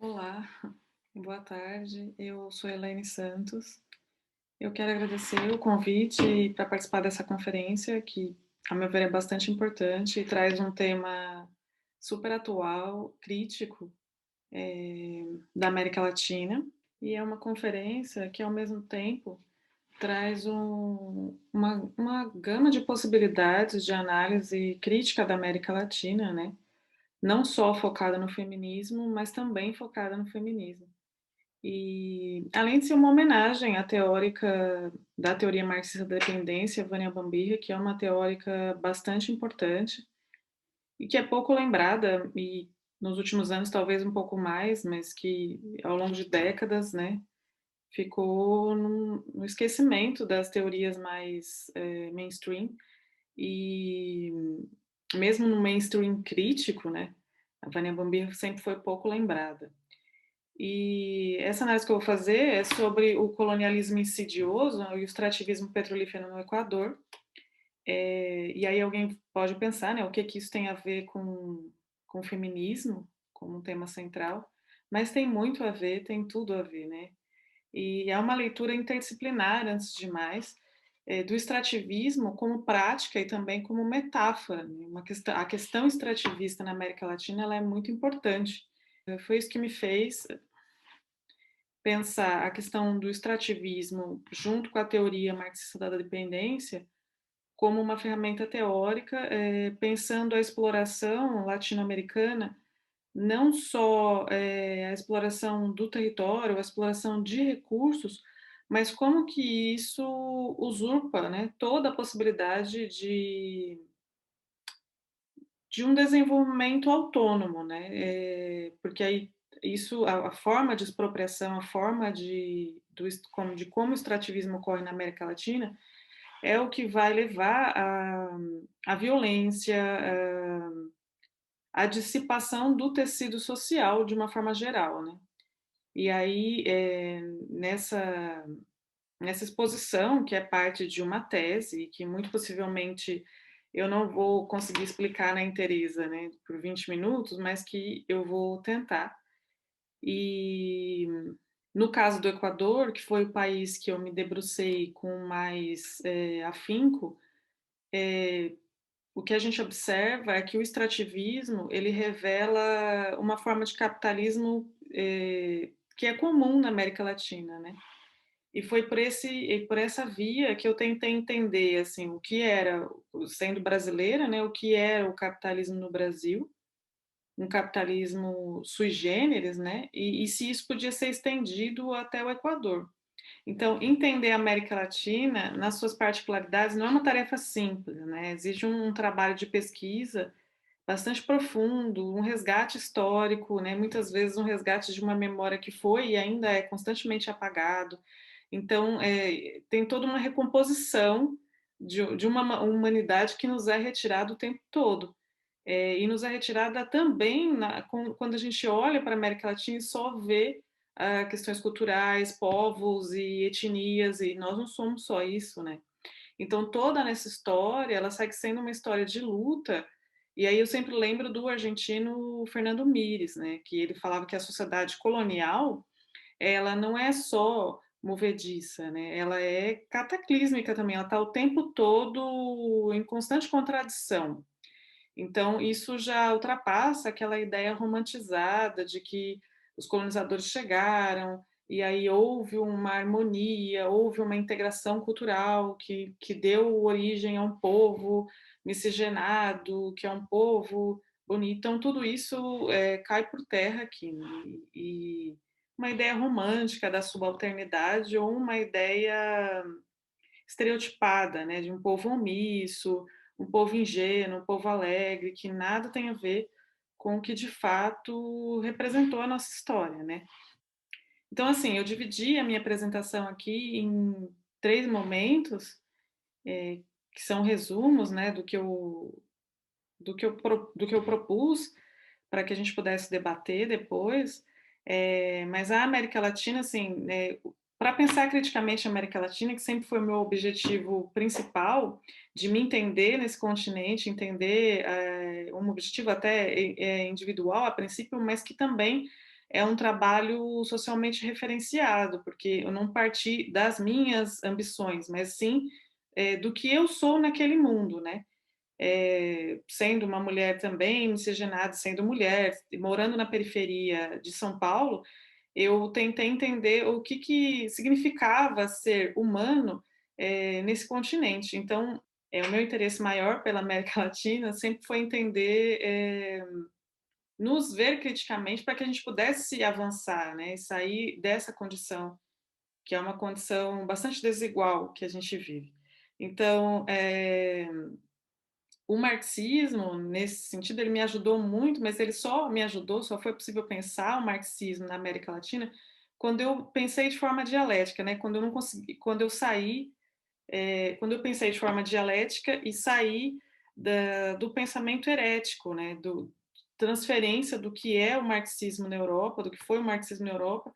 Olá, boa tarde. Eu sou Elaine Santos. Eu quero agradecer o convite para participar dessa conferência, que, a meu ver, é bastante importante e traz um tema super atual, crítico, da América Latina. E é uma conferência que, ao mesmo tempo, traz uma gama de possibilidades de análise crítica da América Latina, né? Não só focada no feminismo, mas também focada no feminismo. E, além de ser uma homenagem à teórica da teoria marxista da dependência, Vânia Bambirra, que é uma teórica bastante importante e que é pouco lembrada, e nos últimos anos talvez um pouco mais, mas que ao longo de décadas, né, ficou no esquecimento das teorias mais mainstream, e mesmo no mainstream crítico, né, a Vânia Bambirra sempre foi pouco lembrada. E essa análise que eu vou fazer é sobre o colonialismo insidioso e o extrativismo petrolífero no Equador. E aí alguém pode pensar, né, o que isso tem a ver com o feminismo como um tema central, mas tem muito a ver, tem tudo a ver, né? E é uma leitura interdisciplinar, antes de mais, do extrativismo como prática e também como metáfora. Né? A questão extrativista na América Latina ela é muito importante. Foi isso que me fez pensar a questão do extrativismo junto com a teoria marxista da dependência como uma ferramenta teórica, pensando a exploração latino-americana, não só a exploração do território, a exploração de recursos, mas como que isso usurpa, né, toda a possibilidade de um desenvolvimento autônomo, né? Porque aí isso, a forma de expropriação, a forma de como o extrativismo ocorre na América Latina é o que vai levar à violência, à dissipação do tecido social de uma forma geral, né? E aí, nessa exposição, que é parte de uma tese, que muito possivelmente eu não vou conseguir explicar na inteireza, né, por 20 minutos, mas que eu vou tentar. E no caso do Equador, que foi o país que eu me debrucei com mais afinco, o que a gente observa é que o extrativismo ele revela uma forma de capitalismo que é comum na América Latina, né? E foi por essa via que eu tentei entender assim o que era, sendo brasileira, né, o que era o capitalismo no Brasil, um capitalismo sui generis, né, e se isso podia ser estendido até o Equador. Então, entender a América Latina nas suas particularidades não é uma tarefa simples, né? Exige um trabalho de pesquisa bastante profundo, um resgate histórico, né? Muitas vezes um resgate de uma memória que foi e ainda é constantemente apagado. Então, tem toda uma recomposição de uma humanidade que nos é retirada o tempo todo. E nos é retirada também quando a gente olha para a América Latina e só vê questões culturais, povos e etnias, e nós não somos só isso, né? Então, toda nessa história, ela segue sendo uma história de luta. E aí eu sempre lembro do argentino Fernando Mires, né, que ele falava que a sociedade colonial, ela não é só movediça, né, ela é cataclísmica também, ela está o tempo todo em constante contradição. Então, isso já ultrapassa aquela ideia romantizada de que os colonizadores chegaram e aí houve uma harmonia, houve uma integração cultural que deu origem a um povo miscigenado, que é um povo bonito. Então, tudo isso cai por terra aqui. Né? E uma ideia romântica da subalternidade ou uma ideia estereotipada, né, de um povo omisso, um povo ingênuo, um povo alegre, que nada tem a ver com o que de fato representou a nossa história, né? Então, assim, eu dividi a minha apresentação aqui em três momentos, que são resumos, né, do que eu propus para que a gente pudesse debater depois. Mas a América Latina, assim, para pensar criticamente a América Latina, que sempre foi o meu objetivo principal, de me entender nesse continente, entender um objetivo até individual a princípio, mas que também é um trabalho socialmente referenciado, porque eu não parti das minhas ambições, mas sim do que eu sou naquele mundo, né? Sendo uma mulher também, miscigenada, sendo mulher, morando na periferia de São Paulo, eu tentei entender o que significava ser humano nesse continente. Então, o meu interesse maior pela América Latina sempre foi entender, nos ver criticamente para que a gente pudesse avançar, né, e sair dessa condição, que é uma condição bastante desigual que a gente vive. Então, o marxismo, nesse sentido, ele me ajudou muito, mas ele só me ajudou, só foi possível pensar o marxismo na América Latina quando eu pensei de forma dialética, né? Quando eu não consegui, quando eu saí, quando eu pensei de forma dialética e saí do pensamento herético, né? Do transferência do que é o marxismo na Europa, do que foi o marxismo na Europa,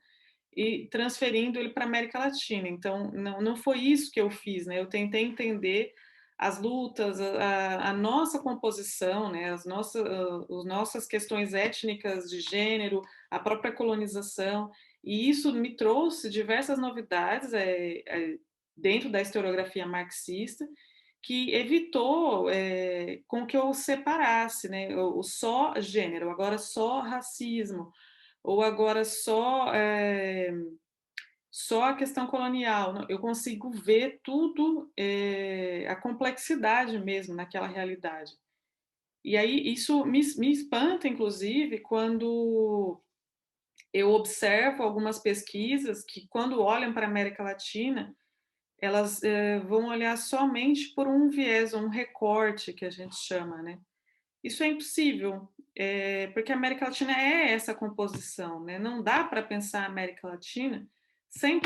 e transferindo ele para a América Latina. Então, não foi isso que eu fiz, né? Eu tentei entender as lutas, a nossa composição, né? As nossas questões étnicas de gênero, a própria colonização, e isso me trouxe diversas novidades dentro da historiografia marxista, que evitou com que eu separasse, né? O só gênero, agora só racismo, ou agora só a questão colonial. Não, eu consigo ver tudo, a complexidade mesmo naquela realidade. E aí isso me espanta, inclusive, quando eu observo algumas pesquisas que, quando olham para a América Latina, elas vão olhar somente por um viés, um recorte que a gente chama, né? Isso é impossível, porque a América Latina é essa composição, né? Não dá para pensar a América Latina sem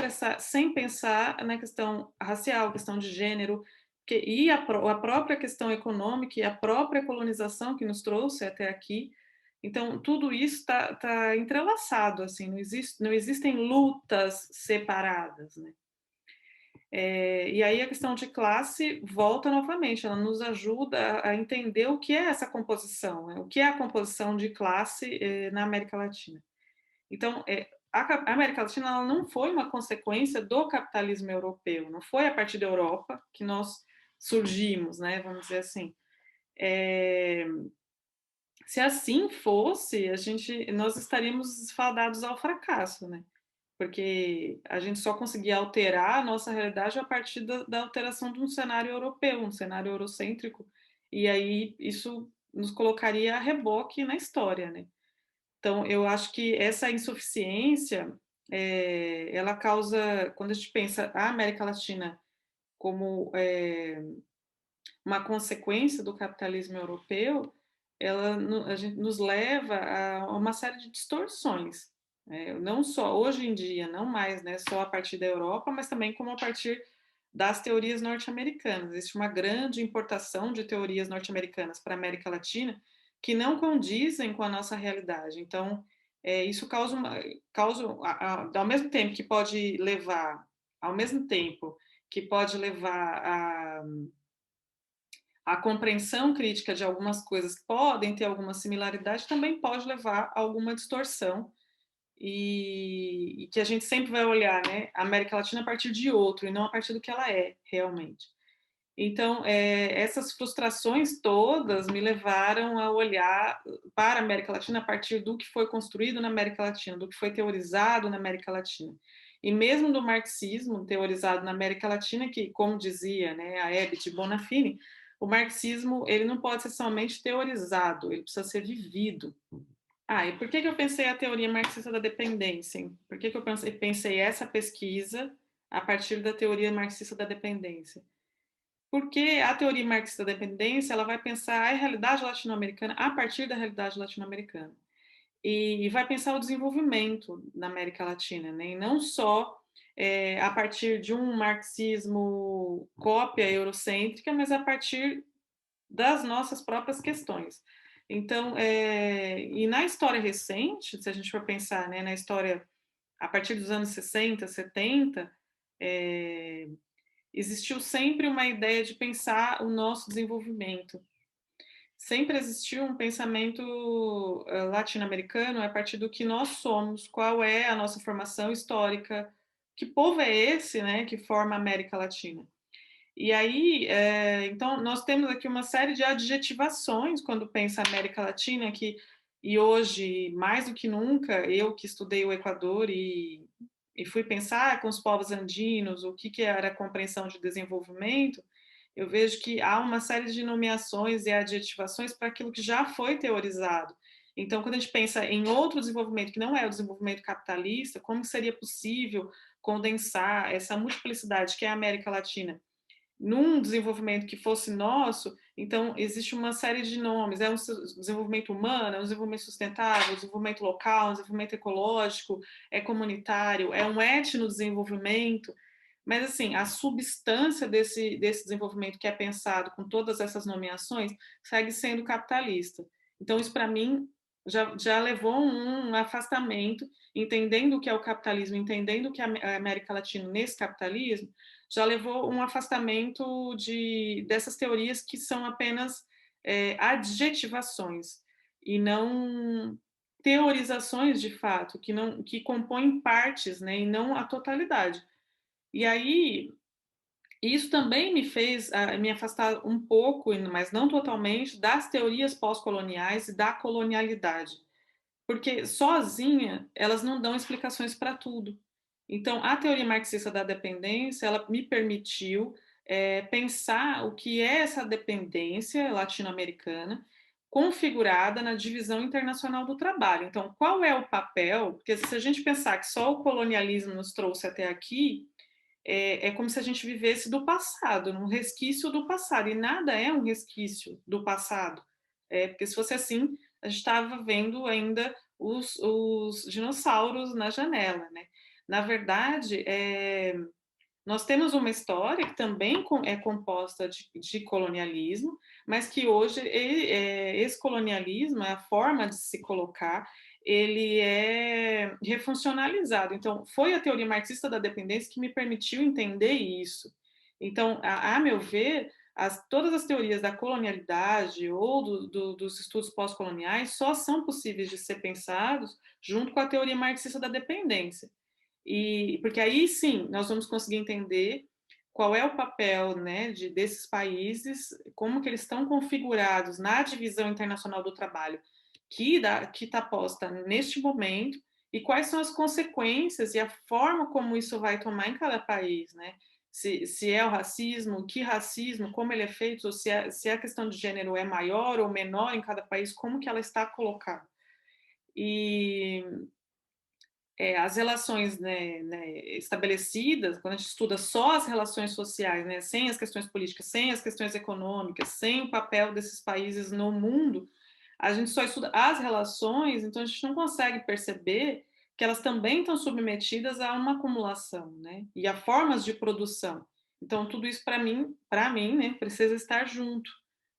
pensar na questão racial, questão de gênero, e a própria questão econômica e a própria colonização que nos trouxe até aqui. Então, tudo isso tá entrelaçado, assim, não existem lutas separadas, né? E aí a questão de classe volta novamente, ela nos ajuda a entender o que é essa composição, né? O que é a composição de classe na América Latina. Então, a América Latina ela não foi uma consequência do capitalismo europeu, não foi a partir da Europa que nós surgimos, né? Vamos dizer assim. Se assim fosse, nós estaríamos fadados ao fracasso, né? Porque a gente só conseguia alterar a nossa realidade a partir da alteração de um cenário europeu, um cenário eurocêntrico, e aí isso nos colocaria a reboque na história, né? Então, eu acho que essa insuficiência, ela causa, quando a gente pensa a América Latina como uma consequência do capitalismo europeu, a gente nos leva a uma série de distorções, né? Não só hoje em dia, não mais, né, só a partir da Europa, mas também como a partir das teorias norte-americanas. Existe uma grande importação de teorias norte-americanas para a América Latina que não condizem com a nossa realidade. Então, isso ao mesmo tempo que pode levar, ao mesmo tempo que pode levar a compreensão crítica de algumas coisas que podem ter alguma similaridade também pode levar a alguma distorção e que a gente sempre vai olhar, né, a América Latina a partir de outro e não a partir do que ela é realmente. Então, essas frustrações todas me levaram a olhar para a América Latina a partir do que foi construído na América Latina, do que foi teorizado na América Latina. E mesmo do marxismo teorizado na América Latina, que, como dizia, né, a Hebe de Bonafini, o marxismo ele não pode ser somente teorizado, ele precisa ser vivido. E por que eu pensei a teoria marxista da dependência? Por que eu pensei essa pesquisa a partir da teoria marxista da dependência? Porque a teoria marxista da dependência ela vai pensar a realidade latino-americana a partir da realidade latino-americana e vai pensar o desenvolvimento na América Latina, né? E não só a partir de um marxismo cópia eurocêntrica, mas a partir das nossas próprias questões. Então, e na história recente, se a gente for pensar, né, na história a partir dos anos 60, 70, existiu sempre uma ideia de pensar o nosso desenvolvimento. sempre existiu um pensamento latino-americano a partir do que nós somos, qual é a nossa formação histórica, que povo é esse, né, que forma a América Latina. E aí, então, nós temos aqui uma série de adjetivações quando pensa América Latina, e hoje, mais do que nunca, eu que estudei o Equador e fui pensar com os povos andinos o que era a compreensão de desenvolvimento, eu vejo que há uma série de nomeações e adjetivações para aquilo que já foi teorizado. Então, quando a gente pensa em outro desenvolvimento que não é o desenvolvimento capitalista, como seria possível condensar essa multiplicidade que é a América Latina num desenvolvimento que fosse nosso? Então, existe uma série de nomes. É um desenvolvimento humano, é um desenvolvimento sustentável, um desenvolvimento local, um desenvolvimento ecológico, é comunitário, é um etnodesenvolvimento. Mas, assim, a substância desse desenvolvimento que é pensado com todas essas nomeações segue sendo capitalista. Então, isso, para mim, já levou um afastamento, entendendo o que é o capitalismo, entendendo o que é a América Latina nesse capitalismo, já levou um afastamento dessas teorias que são apenas adjetivações e não teorizações de fato, que compõem partes, né, e não a totalidade. E aí, isso também me fez me afastar um pouco, mas não totalmente, das teorias pós-coloniais e da colonialidade, porque sozinha elas não dão explicações para tudo. Então, a teoria marxista da dependência, ela me permitiu pensar o que é essa dependência latino-americana configurada na divisão internacional do trabalho. Então, qual é o papel? Porque se a gente pensar que só o colonialismo nos trouxe até aqui, é como se a gente vivesse do passado, num resquício do passado, e nada é um resquício do passado. Porque se fosse assim, a gente estava vendo ainda os dinossauros na janela, né? Na verdade, nós temos uma história que também é composta de colonialismo, mas que hoje esse colonialismo, a forma de se colocar, ele é refuncionalizado. Então, foi a teoria marxista da dependência que me permitiu entender isso. Então, a meu ver, todas as teorias da colonialidade ou dos estudos pós-coloniais só são possíveis de ser pensados junto com a teoria marxista da dependência. E porque aí sim nós vamos conseguir entender qual é o papel, né, desses países, como que eles estão configurados na divisão internacional do trabalho que está posta neste momento, e quais são as consequências e a forma como isso vai tomar em cada país, né? Se é o racismo, que racismo, como ele é feito, ou se a questão de gênero é maior ou menor em cada país, como que ela está colocada. E as relações, né, estabelecidas, quando a gente estuda só as relações sociais, né, sem as questões políticas, sem as questões econômicas, sem o papel desses países no mundo, a gente só estuda as relações, então a gente não consegue perceber que elas também estão submetidas a uma acumulação, né, e a formas de produção. Então tudo isso para mim, né, precisa estar junto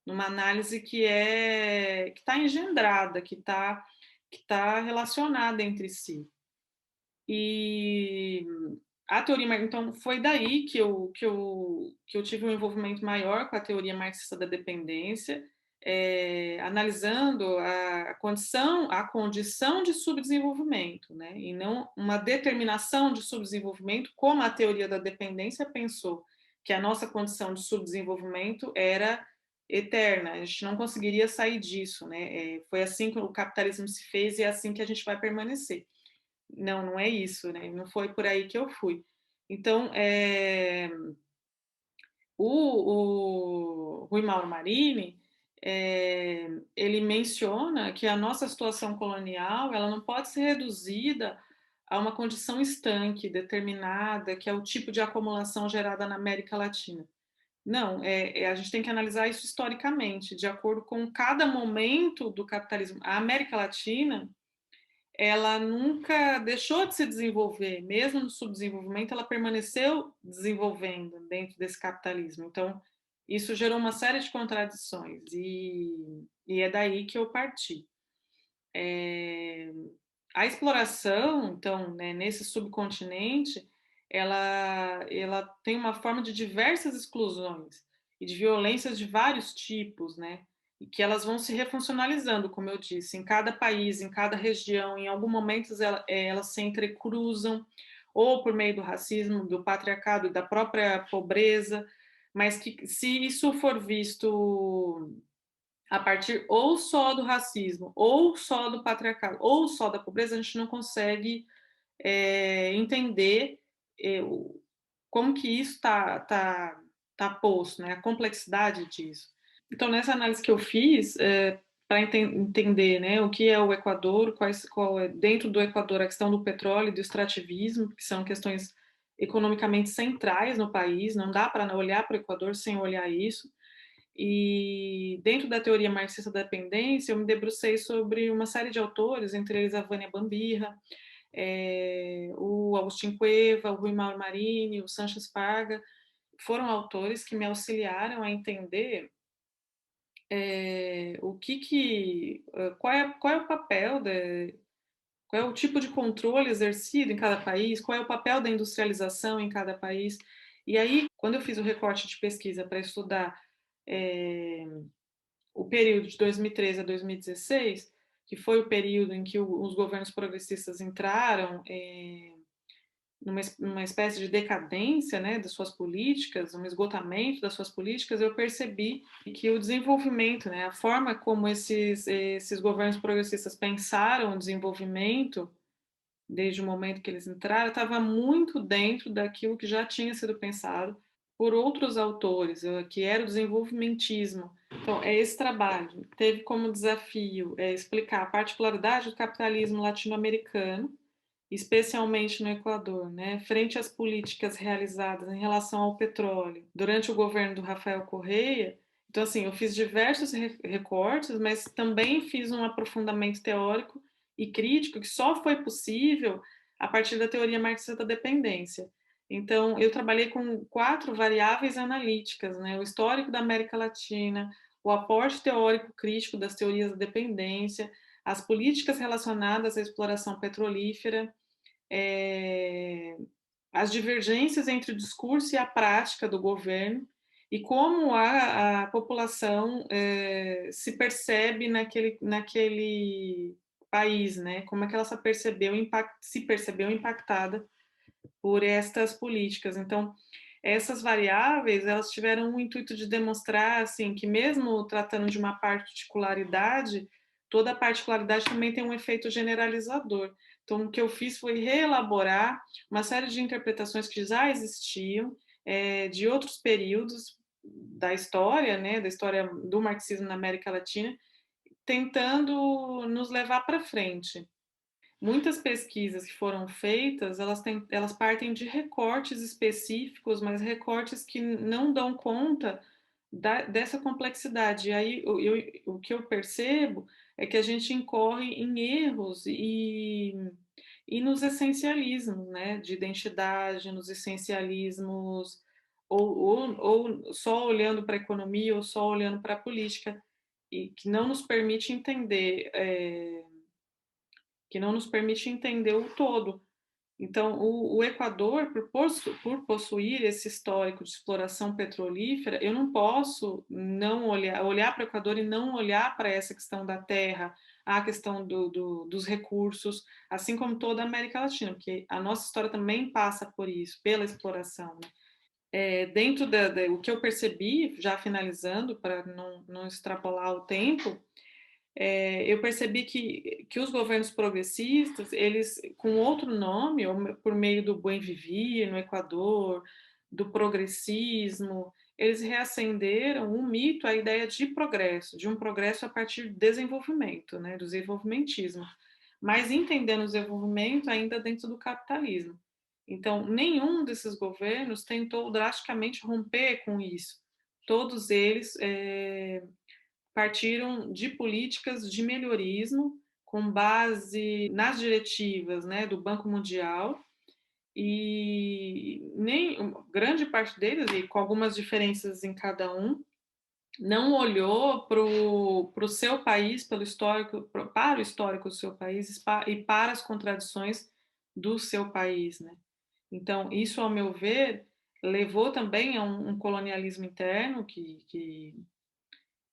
numa análise que está engendrada, que está relacionada entre si. E a teoria, então, foi daí que eu tive um envolvimento maior com a teoria marxista da dependência, analisando a condição de subdesenvolvimento, né? E não uma determinação de subdesenvolvimento, como a teoria da dependência pensou, que a nossa condição de subdesenvolvimento era eterna, a gente não conseguiria sair disso, né? Foi assim que o capitalismo se fez e é assim que a gente vai permanecer. Não, não é isso, né? Não foi por aí que eu fui. Então, o Rui Mauro Marini, ele menciona que a nossa situação colonial ela não pode ser reduzida a uma condição estanque, determinada, que é o tipo de acumulação gerada na América Latina. Não, a gente tem que analisar isso historicamente, de acordo com cada momento do capitalismo. A América Latina, ela nunca deixou de se desenvolver, mesmo no subdesenvolvimento, ela permaneceu desenvolvendo dentro desse capitalismo. Então, isso gerou uma série de contradições, e é daí que eu parti. É, a exploração, então, né, nesse subcontinente, ela tem uma forma de diversas exclusões e de violências de vários tipos, né? e que elas vão se refuncionalizando, como eu disse, em cada país, em cada região, em algum momento elas se entrecruzam, ou por meio do racismo, do patriarcado, da própria pobreza, mas que se isso for visto a partir ou só do racismo, ou só do patriarcado, ou só da pobreza, a gente não consegue entender é, como que isso tá posto, né? A complexidade disso. Então, nessa análise que eu fiz, para entender, né, o que é o Equador, qual é dentro do Equador a questão do petróleo e do extrativismo, que são questões economicamente centrais no país, não dá para olhar para o Equador sem olhar isso. E dentro da teoria marxista da dependência, eu me debrucei sobre uma série de autores, entre eles a Vânia Bambirra, o Agustin Cueva, o Rui Mauro Marini, o Sanches Parga, foram autores que me auxiliaram a entender qual é o papel, qual é o tipo de controle exercido em cada país, qual é o papel da industrialização em cada país. E aí, quando eu fiz o recorte de pesquisa para estudar é, o período de 2013 a 2016, que foi o período em que os governos progressistas entraram numa espécie de decadência, né, das suas políticas, um esgotamento das suas políticas, eu percebi que o desenvolvimento, né, a forma como esses governos progressistas pensaram o desenvolvimento desde o momento que eles entraram, estava muito dentro daquilo que já tinha sido pensado por outros autores, que era o desenvolvimentismo. Então, é esse trabalho. Teve como desafio explicar a particularidade do capitalismo latino-americano, especialmente no Equador, né, frente às políticas realizadas em relação ao petróleo durante o governo do Rafael Correia. Então, assim, eu fiz diversos recortes, mas também fiz um aprofundamento teórico e crítico que só foi possível a partir da teoria marxista da dependência. Então, eu trabalhei com 4 variáveis analíticas, né? O histórico da América Latina, o aporte teórico crítico das teorias da dependência, as políticas relacionadas à exploração petrolífera, é, as divergências entre o discurso e a prática do governo e como a população se percebe naquele país, né? Como é que ela se percebeu impactada por estas políticas. Então, essas variáveis, elas tiveram o intuito de demonstrar, assim, que mesmo tratando de uma particularidade, toda particularidade também tem um efeito generalizador. Então, o que eu fiz foi reelaborar uma série de interpretações que já existiam, de outros períodos da história, né, da história do marxismo na América Latina, tentando nos levar para frente. Muitas pesquisas que foram feitas, elas partem de recortes específicos, mas recortes que não dão conta dessa complexidade. E aí, o que eu percebo é que a gente incorre em erros e nos essencialismos, né, de identidade, nos essencialismos, ou só olhando para a economia, ou só olhando para a política, e que não nos permite entender. Que não nos permite entender o todo. Então, o Equador, por possuir esse histórico de exploração petrolífera, eu não posso não olhar para o Equador e não olhar para essa questão da terra, a questão dos recursos, assim como toda a América Latina, porque a nossa história também passa por isso, pela exploração. Né? Dentro o que eu percebi, já finalizando, para não extrapolar o tempo, eu percebi que os governos progressistas, eles, com outro nome, ou por meio do Buen Vivir no Equador, do progressismo, eles reacenderam um mito, a ideia de progresso, de um progresso a partir do desenvolvimento, né, do desenvolvimentismo, mas entendendo o desenvolvimento ainda dentro do capitalismo. Então, nenhum desses governos tentou drasticamente romper com isso. Todos eles partiram de políticas de melhorismo com base nas diretivas, né, do Banco Mundial, e nem grande parte deles, e com algumas diferenças em cada um, não olhou para o seu país, pelo histórico, para o histórico do seu país e para as contradições do seu país, né? Então, isso, ao meu ver, levou também a um colonialismo interno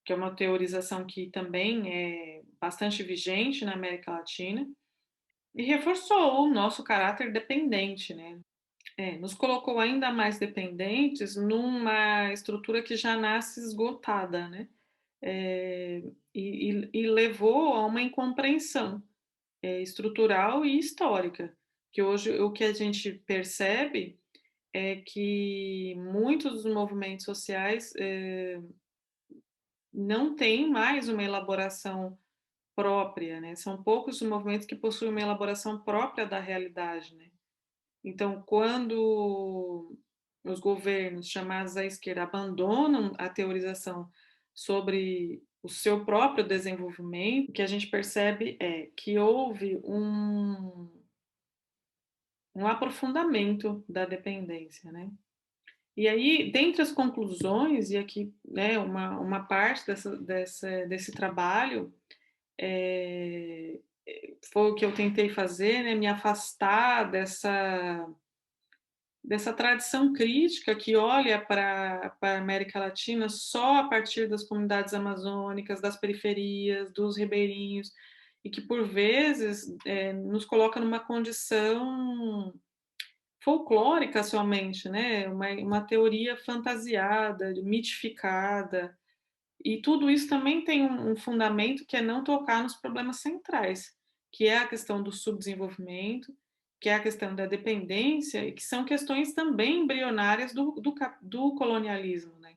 que é uma teorização que também é bastante vigente na América Latina, e reforçou o nosso caráter dependente, né? Nos colocou ainda mais dependentes numa estrutura que já nasce esgotada, né? E levou a uma incompreensão estrutural e histórica, que hoje o que a gente percebe é que muitos dos movimentos sociais não têm mais uma elaboração própria, né? São poucos os movimentos que possuem uma elaboração própria da realidade, né? Então, quando os governos chamados à esquerda abandonam a teorização sobre o seu próprio desenvolvimento, o que a gente percebe é que houve um aprofundamento da dependência, né? E aí, dentre as conclusões, e aqui né, uma parte desse trabalho é, foi o que eu tentei fazer, né, me afastar dessa tradição crítica que olha para a América Latina só a partir das comunidades amazônicas, das periferias, dos ribeirinhos, e que, por vezes, nos coloca numa condição folclórica somente, né? Uma teoria fantasiada, mitificada, e tudo isso também tem um fundamento que é não tocar nos problemas centrais, que é a questão do subdesenvolvimento, que é a questão da dependência, e que são questões também embrionárias do colonialismo, né?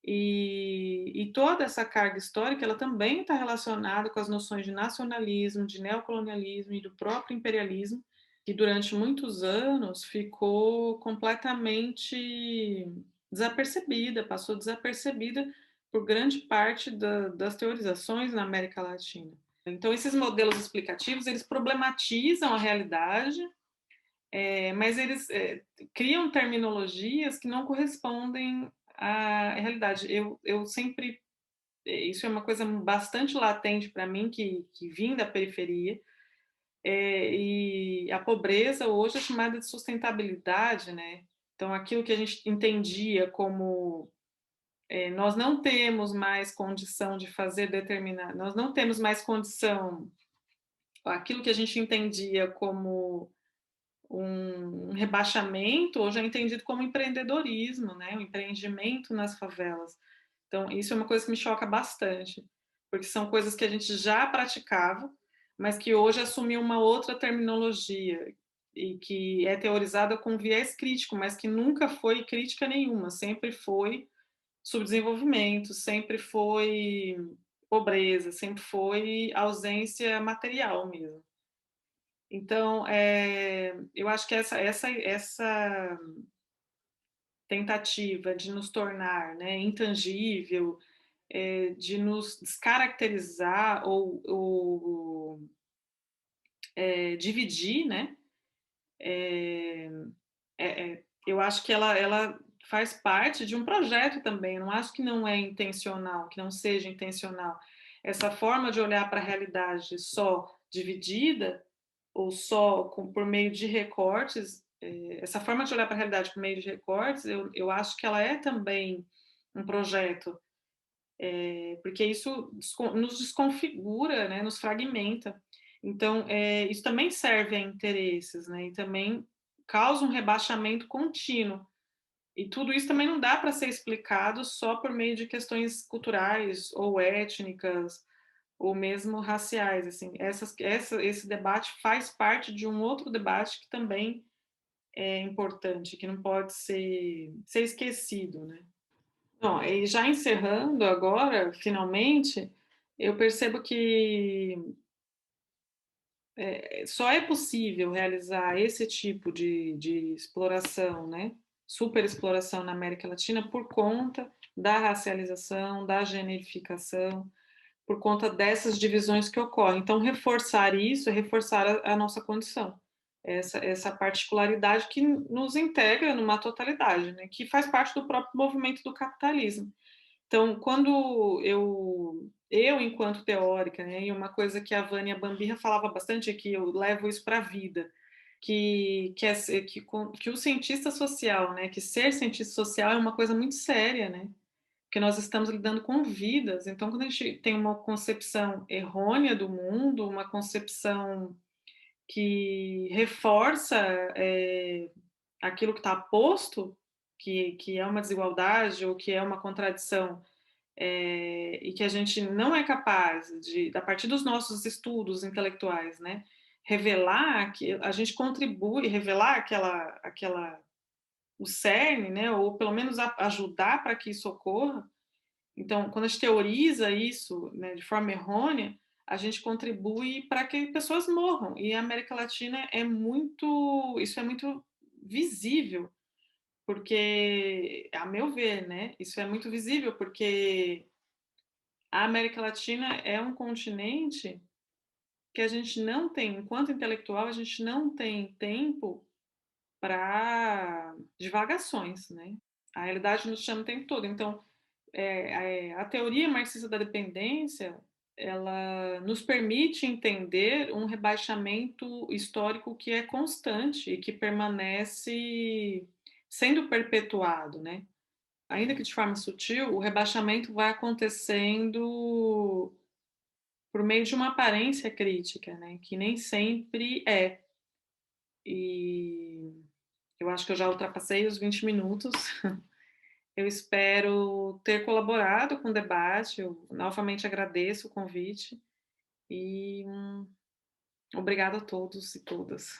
E toda essa carga histórica, ela também está relacionada com as noções de nacionalismo, de neocolonialismo e do próprio imperialismo, que durante muitos anos ficou completamente desapercebida, passou desapercebida por grande parte das teorizações na América Latina. Então, esses modelos explicativos, eles problematizam a realidade, mas eles criam terminologias que não correspondem à realidade. Eu sempre, isso é uma coisa bastante latente para mim, que vim da periferia, e a pobreza hoje é chamada de sustentabilidade, né? Então, aquilo que a gente entendia como nós não temos mais condição de fazer determinar, nós não temos mais condição, aquilo que a gente entendia como um rebaixamento, hoje é entendido como empreendedorismo, né? O empreendimento nas favelas. Então, isso é uma coisa que me choca bastante, porque são coisas que a gente já praticava, mas que hoje assumiu uma outra terminologia e que é teorizada com viés crítico, mas que nunca foi crítica nenhuma, sempre foi subdesenvolvimento, sempre foi pobreza, sempre foi ausência material mesmo. Então, eu acho que essa tentativa de nos tornar, né, intangível, de nos descaracterizar ou dividir, né, eu acho que ela faz parte de um projeto também. Eu não acho que não é intencional, que não seja intencional. Essa forma de olhar para a realidade só dividida ou só por meio de recortes, essa forma de olhar para a realidade por meio de recortes, eu acho que ela é também um projeto, porque isso nos desconfigura, né, nos fragmenta. Então, isso também serve a interesses, né, e também causa um rebaixamento contínuo. E tudo isso também não dá para ser explicado só por meio de questões culturais ou étnicas ou mesmo raciais. Assim, esse debate faz parte de um outro debate que também é importante, que não pode ser esquecido, né? Bom, e já encerrando agora, finalmente, eu percebo que só é possível realizar esse tipo de exploração, né? Superexploração na América Latina por conta da racialização, da generificação, por conta dessas divisões que ocorrem. Então, reforçar isso é reforçar a nossa condição, essa particularidade que nos integra numa totalidade, né? Que faz parte do próprio movimento do capitalismo. Então, quando enquanto teórica, né, e uma coisa que a Vânia Bambirra falava bastante é que eu levo isso para a vida, que o cientista social, né, que ser cientista social é uma coisa muito séria, né, porque nós estamos lidando com vidas. Então, quando a gente tem uma concepção errônea do mundo, uma concepção que reforça, aquilo que está posto, que é uma desigualdade ou que é uma contradição, e que a gente não é capaz de, a partir dos nossos estudos intelectuais, né, revelar que a gente contribui, revelar aquela o cerne, né, ou pelo menos ajudar para que isso ocorra. Então, quando a gente teoriza isso, né, de forma errônea, a gente contribui para que pessoas morram. E a América Latina é muito, isso é muito visível, porque, a meu ver, né, isso é muito visível porque a América Latina é um continente que a gente não tem, enquanto intelectual, a gente não tem tempo para divagações, né? A realidade nos chama o tempo todo. Então, a teoria marxista da dependência, ela nos permite entender um rebaixamento histórico que é constante e que permanece sendo perpetuado, né? Ainda que de forma sutil, o rebaixamento vai acontecendo por meio de uma aparência crítica, né? Que nem sempre é. E eu acho que eu já ultrapassei os 20 minutos. Eu espero ter colaborado com o debate. Eu novamente agradeço o convite e obrigada a todos e todas.